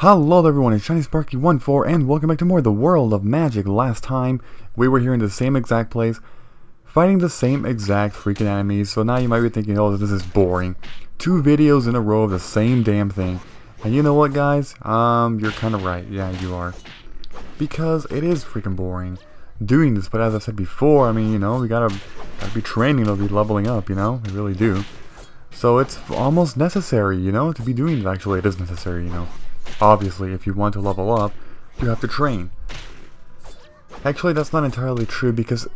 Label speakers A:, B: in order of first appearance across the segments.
A: Hello everyone, it's ShinySparky14 and welcome back to more of the World of Magic. Last time, we were here in the same exact place, fighting the same exact freaking enemies, so now you might be thinking, oh, this is boring. 2 videos in a row of the same damn thing. And you know what, guys? You're kind of right. Yeah, you are. Because it is freaking boring doing this, but as I said before, I mean, you know, we gotta be training to be leveling up, you know? We really do. So it's almost necessary, you know, to be doing it. Actually, it is necessary, you know. Obviously, if you want to level up, you have to train. Actually, that's not entirely true because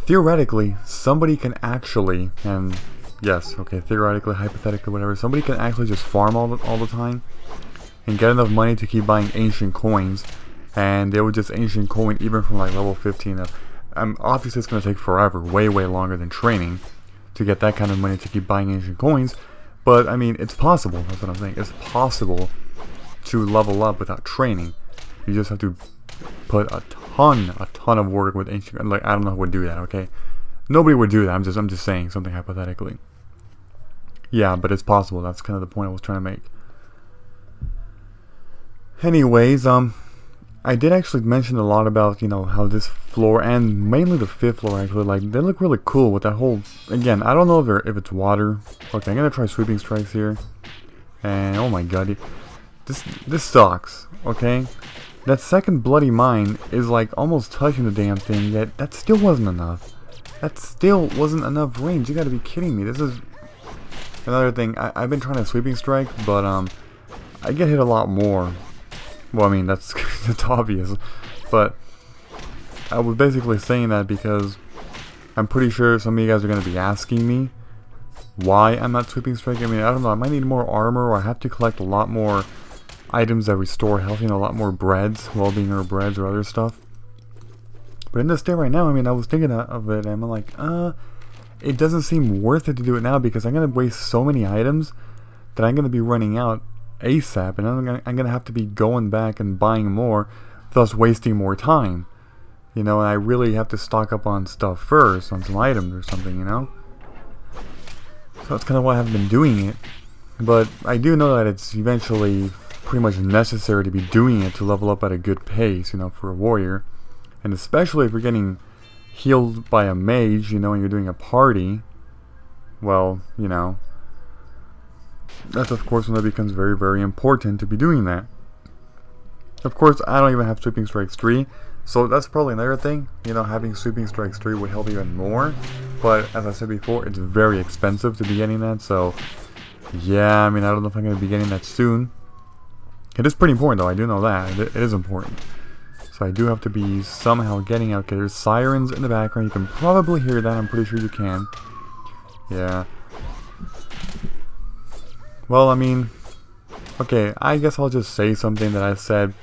A: theoretically, somebody can actually, and yes, okay, theoretically, hypothetically, whatever, somebody can actually just farm all the time and get enough money to keep buying ancient coins, and they would just ancient coin even from like level 15 up. Obviously, it's going to take forever, way longer than training to get that kind of money to keep buying ancient coins, but I mean, it's possible. That's what I'm saying. It's possible to level up without training. You just have to put a ton of work with ancient. Like, I don't know who would do that. Okay, nobody would do that. I'm just saying something hypothetically. Yeah, but it's possible. That's kind of the point I was trying to make. Anyways, I did actually mention a lot about, you know, how this floor and mainly the 5th floor actually, like, they look really cool with that whole. Again, I don't know if it's water. Okay, I'm gonna try sweeping strikes here, and oh my god. This sucks, okay? That second bloody mine is like almost touching the damn thing, yet that still wasn't enough. That still wasn't enough range. You gotta be kidding me. This is another thing. I've been trying to sweeping strike, but I get hit a lot more. Well, I mean, that's obvious. But I was basically saying that because I'm pretty sure some of you guys are gonna be asking me why I'm not sweeping strike. I mean, I don't know. I might need more armor, or I have to collect a lot more items that restore health, you know, a lot more breads, well-being or breads or other stuff. But in this state right now, I mean, I was thinking of it, and I'm like, it doesn't seem worth it to do it now because I'm going to waste so many items that I'm going to be running out ASAP, and I'm going to have to be going back and buying more, thus wasting more time. You know, and I really have to stock up on stuff first, on some items or something, you know? So that's kind of why I haven't been doing it. But I do know that it's eventually pretty much necessary to be doing it to level up at a good pace, you know, for a warrior. And especially if you're getting healed by a mage, you know, and you're doing a party, well, you know, that's of course when it becomes very important to be doing that. Of course, I don't even have Sweeping Strikes 3, so that's probably another thing. You know, having Sweeping Strikes 3 would help even more, but as I said before, it's very expensive to be getting that, so yeah, I mean, I don't know if I'm going to be getting that soon. It is pretty important though, I do know that. It is important. So I do have to be somehow getting out. Okay, there's sirens in the background. You can probably hear that. I'm pretty sure you can. Yeah. Well, I mean, okay, I guess I'll just say something that I said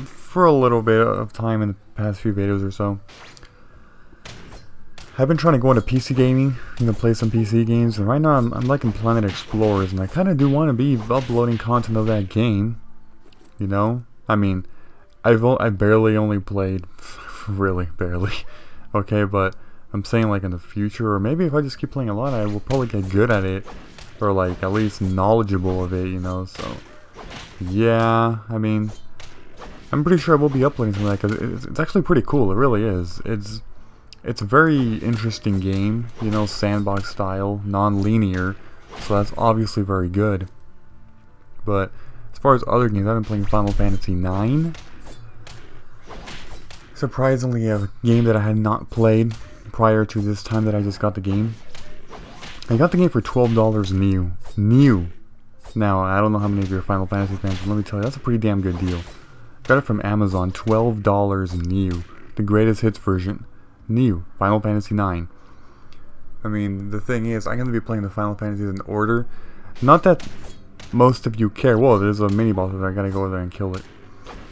A: for a little bit of time in the past few videos or so. I've been trying to go into PC gaming, you know, play some PC games, and right now I'm liking Planet Explorers, and I kind of do want to be uploading content of that game. You know, I mean, I barely only played, really barely, okay, but I'm saying like in the future, or maybe if I just keep playing a lot, I will probably get good at it, or like at least knowledgeable of it, you know, so, yeah, I mean, I'm pretty sure I will be uploading something like that, because it's actually pretty cool, it really is. It's a very interesting game, you know, sandbox style, non-linear, so that's obviously very good, but as far as other games, I've been playing Final Fantasy IX. Surprisingly, a game that I had not played prior to this time that I just got the game. I got the game for $12 new. New! Now, I don't know how many of you are Final Fantasy fans, but let me tell you, that's a pretty damn good deal. Got it from Amazon, $12 new. The greatest hits version. New. Final Fantasy IX. I mean, the thing is, I'm going to be playing the Final Fantasies in order. Not that most of you care. Whoa, there's a mini boss there. I gotta go over there and kill it.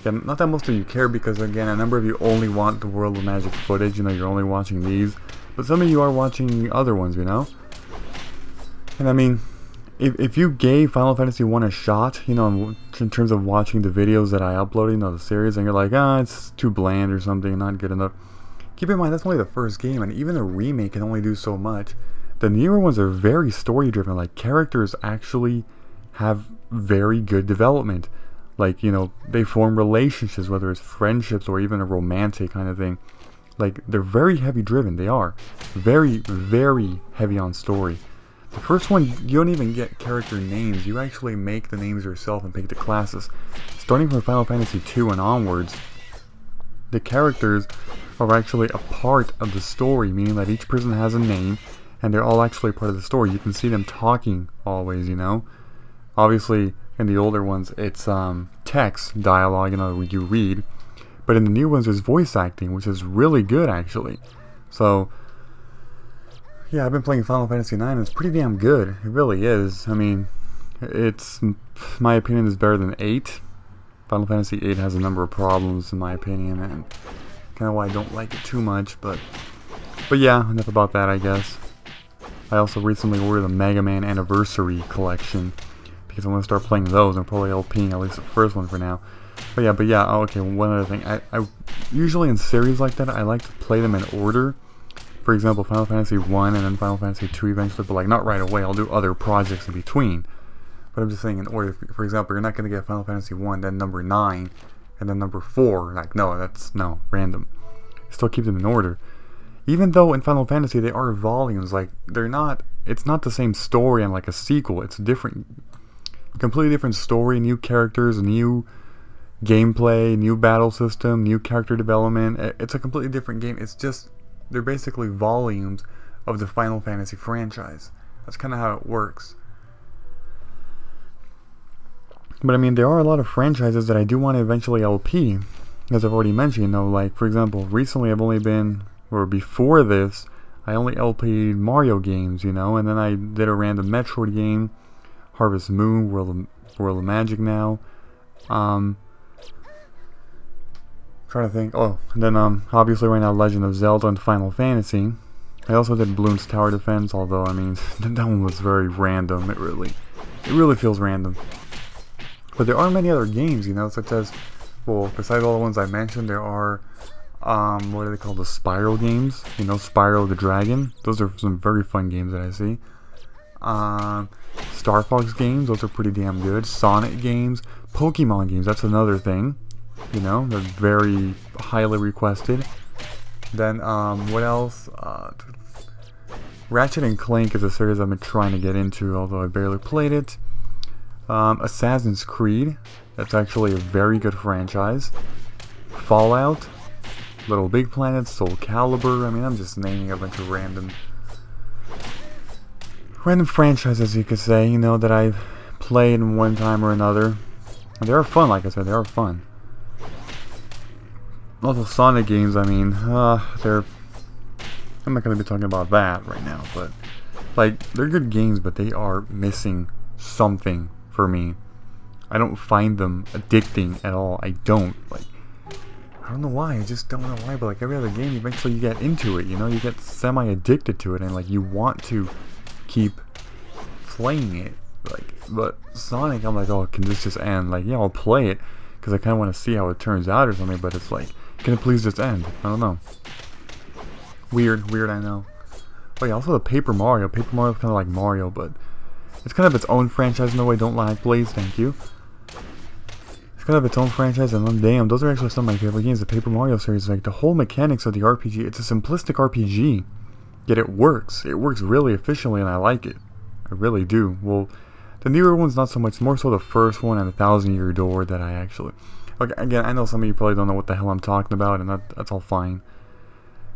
A: Yeah, not that most of you care because, again, a number of you only want the World of Magic footage. You know, you're only watching these. But some of you are watching other ones, you know? And I mean, if you gave Final Fantasy 1 a shot, you know, in terms of watching the videos that I upload, you know, the series, and you're like, it's too bland or something, not good enough. Keep in mind, that's only the first game, and even the remake can only do so much. The newer ones are very story-driven. Like, characters actually have very good development. Like, you know, they form relationships, whether it's friendships or even a romantic kind of thing. Like, they're very heavy driven. They are very, very heavy on story. The first one, you don't even get character names. You actually make the names yourself and pick the classes. Starting from Final Fantasy II and onwards, the characters are actually a part of the story, meaning that each person has a name, and they're all actually part of the story. You can see them talking always, you know. Obviously, in the older ones, it's text, dialogue, you know, you read. But in the new ones, there's voice acting, which is really good, actually. So, yeah, I've been playing Final Fantasy IX, and it's pretty damn good. It really is. I mean, it's, my opinion, is better than 8. Final Fantasy VIII has a number of problems, in my opinion, and kind of why I don't like it too much. But yeah, enough about that, I guess. I also recently ordered the Mega Man Anniversary Collection, because I'm going to start playing those. I'm probably LPing at least the first one for now. But yeah, oh, okay, one other thing. I usually in series like that, I like to play them in order. For example, Final Fantasy 1 and then Final Fantasy 2 eventually, but like not right away. I'll do other projects in between. But I'm just saying in order. For example, you're not going to get Final Fantasy 1, then number 9, and then number 4. Like, no, that's, no, random. Still keep them in order. Even though in Final Fantasy they are volumes, like, they're not, it's not the same story and like a sequel. It's a different, completely different story, new characters, new gameplay, new battle system, new character development. It's a completely different game. It's just, they're basically volumes of the Final Fantasy franchise. That's kind of how it works. But I mean, there are a lot of franchises that I do want to eventually LP, as I've already mentioned. You know, like for example, recently I've only been, or before this, I only LP'd Mario games, you know, and then I did a random Metroid game, Harvest Moon, World of Magic now. Trying to think. Oh, and then obviously right now Legend of Zelda and Final Fantasy. I also did Bloons Tower Defense, although I mean that one was very random. It really feels random. But there are many other games, you know, such as, well, besides all the ones I mentioned, there are what are they called, the Spiral games, you know, Spyro the Dragon. Those are some very fun games that I see. Star Fox games, those are pretty damn good. Sonic games, Pokemon games, that's another thing. You know, they're very highly requested. Then, what else? Ratchet and Clank is a series I've been trying to get into, although I barely played it. Assassin's Creed, that's actually a very good franchise. Fallout, Little Big Planet, Soul Calibur. I mean, I'm just naming a bunch of random franchises, you could say, you know, that I've played in one time or another. And they are fun, like I said, they are fun. Although Sonic games, I mean, they're, I'm not going to be talking about that right now, but, like, they're good games, but they are missing something for me. I don't find them addicting at all. I don't, like, I don't know why, I just don't know why, but like every other game, eventually you get into it, you know, you get semi-addicted to it, and like, you want to keep playing it, like, but Sonic, I'm like, oh, can this just end? Like, yeah, I'll play it, because I kind of want to see how it turns out or something, but it's like, can it please just end? I don't know. Weird, I know. Oh yeah, also the Paper Mario. Paper Mario is kind of like Mario, but it's kind of its own franchise in a way. Don't lag, please, thank you. It's kind of its own franchise, and damn, those are actually some of my favorite games. The Paper Mario series, like the whole mechanics of the RPG, it's a simplistic RPG, yet it works. It works really efficiently, and I like it. I really do. Well, the newer ones, not so much. More so the first one and the 1,000-Year Door that I actually... Okay, again, I know some of you probably don't know what the hell I'm talking about, and that's all fine.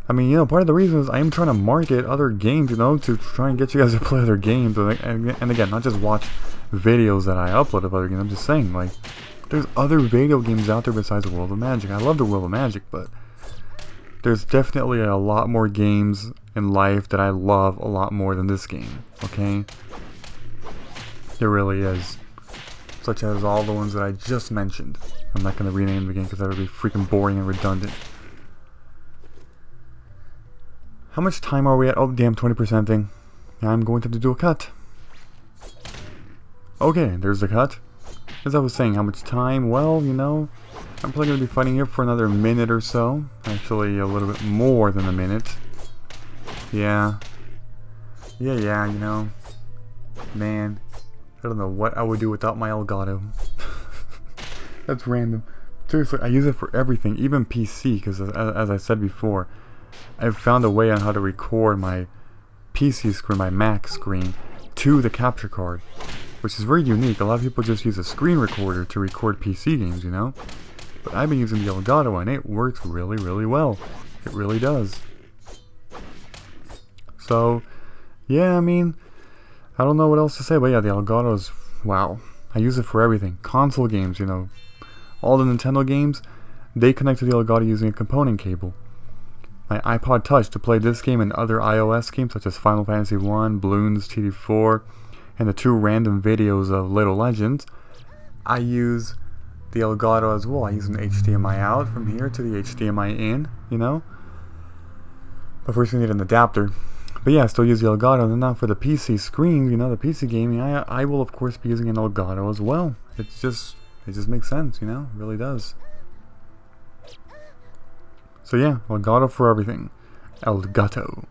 A: I mean, you know, part of the reason is I am trying to market other games, you know, to try and get you guys to play other games, and again, not just watch videos that I upload of other games. I'm just saying, like, there's other video games out there besides World of Magic. I love the World of Magic, but there's definitely a lot more games in life that I love a lot more than this game, okay? There really is. Such as all the ones that I just mentioned. I'm not going to rename them again because that would be freaking boring and redundant. How much time are we at? Oh, damn, 20% thing. I'm going to have to do a cut. Okay, there's the cut. As I was saying, how much time? Well, you know, I'm probably going to be fighting here for another minute or so. Actually, a little bit more than a minute. Yeah, you know. Man, I don't know what I would do without my Elgato. That's random. Seriously, I use it for everything, even PC, because as I said before, I've found a way on how to record my PC screen, my Mac screen, to the capture card, which is very unique. A lot of people just use a screen recorder to record PC games, you know? But I've been using the Elgato, and it works really, really well. It really does. So, yeah, I mean, I don't know what else to say, but yeah, the Elgato is, wow. I use it for everything. Console games, you know, all the Nintendo games, they connect to the Elgato using a component cable. My iPod Touch to play this game and other iOS games such as Final Fantasy 1, Bloons TD4, and the 2 random videos of Little Legends, I use the Elgato as well. I use an HDMI out from here to the HDMI in, you know. But first you need an adapter. But yeah, I still use the Elgato. And now for the PC screen, you know, the PC gaming, I will of course be using an Elgato as well. It just makes sense, you know, it really does. So yeah, Elgato for everything. Elgato.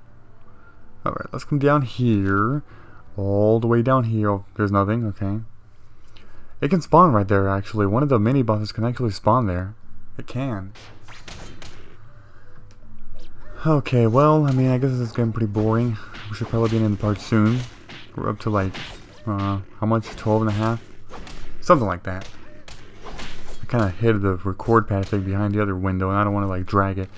A: Alright, let's come down here. All the way down here. Oh, there's nothing, okay. It can spawn right there, actually. One of the mini bosses can actually spawn there. It can. Okay, well, I mean, I guess this is getting pretty boring. We should probably be in the part soon. We're up to like, how much? 12.5? Something like that. I kind of hid the record pad thing behind the other window, and I don't want to like drag it.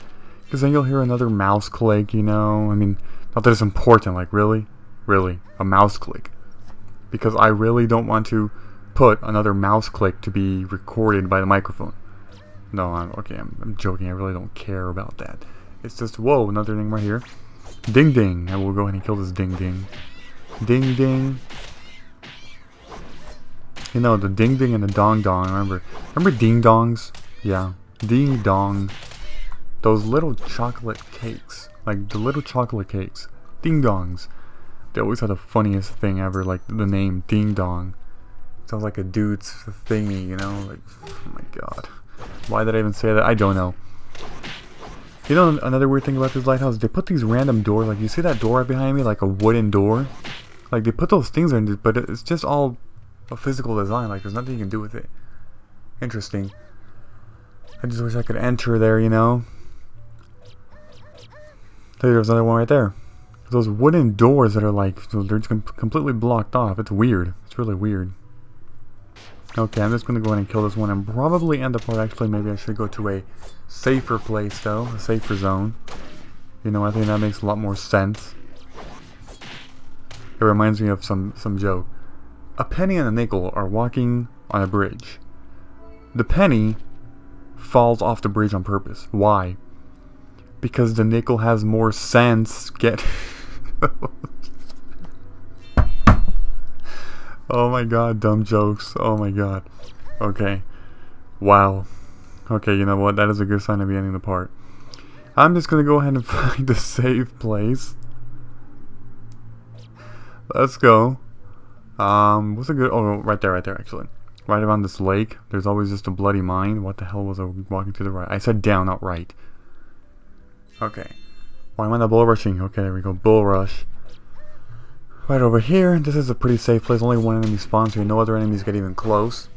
A: Because then you'll hear another mouse click, you know? I mean, not that it's important, like, really? Really? A mouse click. Because I really don't want to put another mouse click to be recorded by the microphone. No, I'm joking. I really don't care about that. It's just, whoa, another thing right here. Ding ding. I will go ahead and kill this ding ding. Ding ding. You know, the ding ding and the dong dong. Remember ding dongs? Yeah. Ding dong. Those little chocolate cakes. Like the little chocolate cakes. Ding dongs. They always had the funniest thing ever. Like the name ding dong. Sounds like a dude's thingy, you know? Like, oh my god. Why did I even say that? I don't know. You know, another weird thing about this lighthouse, they put these random doors, like you see that door right behind me, like a wooden door? Like they put those things in, but it's just all a physical design, like there's nothing you can do with it. Interesting. I just wish I could enter there, you know? There's another one right there. Those wooden doors that are like, they're just completely blocked off. It's weird. It's really weird. Okay, I'm just going to go ahead and kill this one and probably end the part. Actually, maybe I should go to a safer place, though. A safer zone. You know, I think that makes a lot more sense. It reminds me of some joke. A penny and a nickel are walking on a bridge. The penny falls off the bridge on purpose. Why? Because the nickel has more sense. Oh my god, dumb jokes. Oh my god. Okay. Wow. Okay, you know what? That is a good sign to be ending the part. I'm just gonna go ahead and find a safe place. Let's go. What's a good... Oh, right there, actually. Right around this lake. There's always just a bloody mine. What the hell was I walking to the right? I said down, not right. Okay. Why am I not bull rushing? Okay, there we go. Bull rush. Right over here. This is a pretty safe place. Only one enemy spawns here. No other enemies get even close.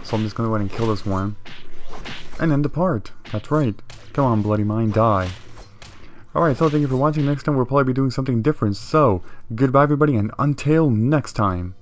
A: So I'm just going to go ahead and kill this one. And end the part. That's right. Come on, bloody mine. Die. Alright, so thank you for watching. Next time we'll probably be doing something different. So, goodbye everybody, and until next time.